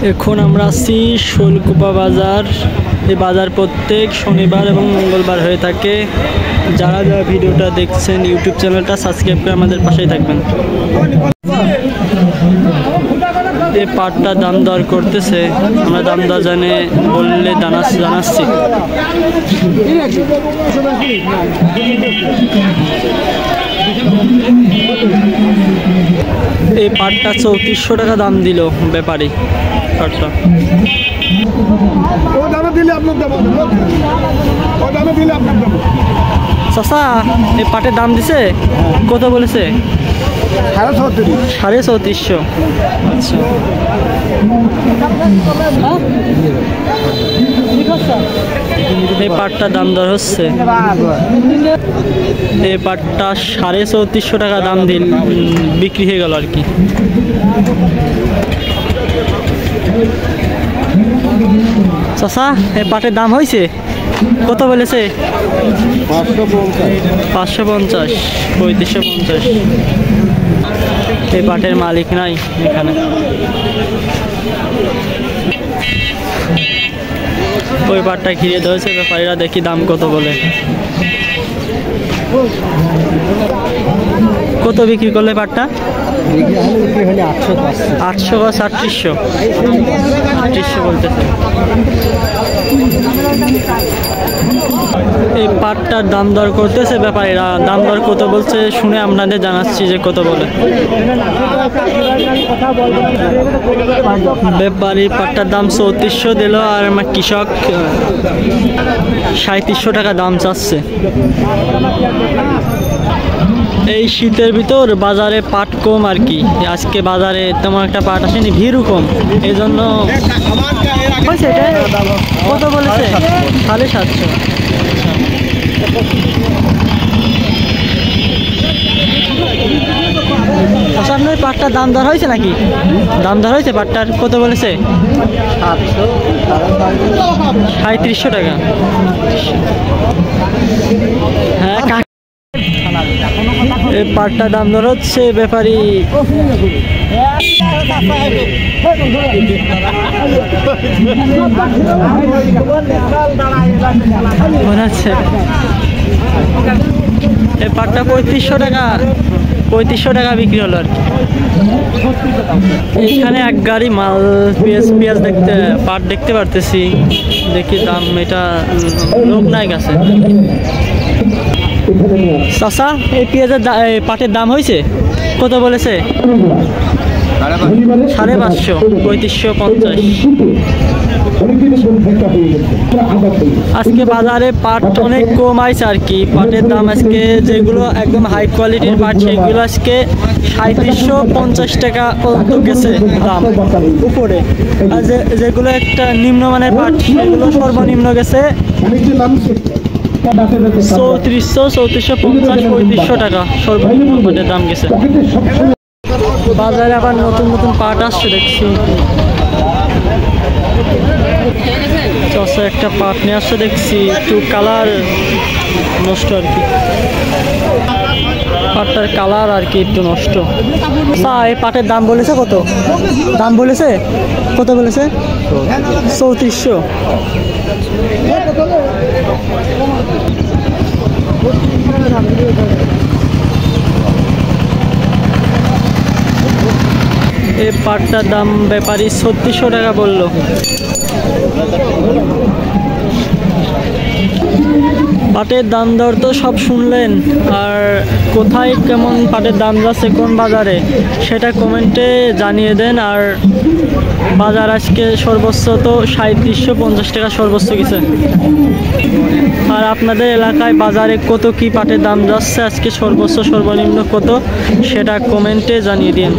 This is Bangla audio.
এখন আমরা আছি শৈলকুপা বাজার। এই বাজার প্রত্যেক শনিবার এবং মঙ্গলবার হয়ে থাকে। যারা যারা ভিডিওটা দেখছেন ইউটিউব চ্যানেলটা সাবস্ক্রাইব করে আমাদের পাশেই থাকবেন। এই পাটটা দাম দর করতেছে, আমরা দাম দর বললে জানাচ্ছি। এই পাটটা 3400 টাকা দাম দিল ব্যাপারী। পাটটা চাচা এই পাটের দাম দিছে কত বলেছে? 3450। আচ্ছা, এই পাটটার দাম দর হচ্ছে। এই পাটটা 3450 টাকা দাম দিল বিক্রি হয়ে গেল আর কি। চাচা এই পাটের দাম হয়েছে কত বলেছে? 550, 3550। এই পাটের মালিক নাই এখানে। ওই পাটটা ঘিরে ধরেছে ব্যাপারীরা, দেখি দাম কত বলে। কত বিক্রি করলে পাটটা? 800 বা 3800 বলতেছে। এই পাটটার দাম দর করতেছে ব্যাপারীরা, দাম দর কত বলছে শুনে আপনাদের জানাচ্ছি যে কত বলে। ব্যাপারী পাটটার দাম 3400 দিল, আর আমার কৃষক 3700 টাকা দাম চাচ্ছে। এই শীতের ভিতর বাজারে পাট কম আর কি, আজকে বাজারে তেমন একটা পাট আসেনি, ভিড়ও কম, এই জন্য। কত বলেছে? 750। আচ্ছা, আপনার পাটটার দাম দর হয়েছে নাকি? দাম দর হয়েছে পাটটার? কত বলেছে? 3700 টাকা। হ্যাঁ, এই পাটটার দাম দর হচ্ছে ব্যাপারী। মনে হচ্ছে এই পাটটা 3500 টাকা, 3500 টাকা বিক্রি হলো আর কি। এখানে এক গাড়ি মাল পেঁয়াজ পাট দেখতে পারতেছি, দেখি দাম। এটা লোক নাই গেছে। চাচা এই পেঁয়াজের পাটের দাম হয়েছে কত বলেছে? 550, 3550। আজকে বাজারে পাট অনেক কম আছে আর কি। পাটের দাম আজকে যেগুলো একদম হাই কোয়ালিটির পাট সেগুলো আজকে 3750 টাকা পর্যন্ত গেছে দাম উপরে। আর যেগুলো একটা নিম্নমানের পাট সেগুলো সর্বনিম্ন গেছে 3400, 3450, 3500 টাকা সর্বনিম্ন পাটের দাম গেছে। বাজারে আবার নতুন নতুন পাট আসছে দেখছি। একটা পাট নিয়ে আসছে দেখছি, একটু কালার নষ্ট আর কি, পাটটার কালার আর কি একটু নষ্ট। এই পাটের দাম বলেছে কত? দাম বলেছে কত বলেছে? 3400। এই পাটটার দাম ব্যাপারী 3600 টাকা বললো। পাটের দাম দর তো সব শুনলেন, আর কোথায় কেমন পাটের দাম যাচ্ছে কোন বাজারে সেটা কমেন্টে জানিয়ে দেন। আর বাজার আজকে সর্বোচ্চ তো 3750 টাকা সর্বোচ্চ গেছে। আর আপনাদের এলাকায় বাজারে কত কি পাটের দাম যাচ্ছে আজকে সর্বোচ্চ সর্বনিম্ন কত সেটা কমেন্টে জানিয়ে দিন।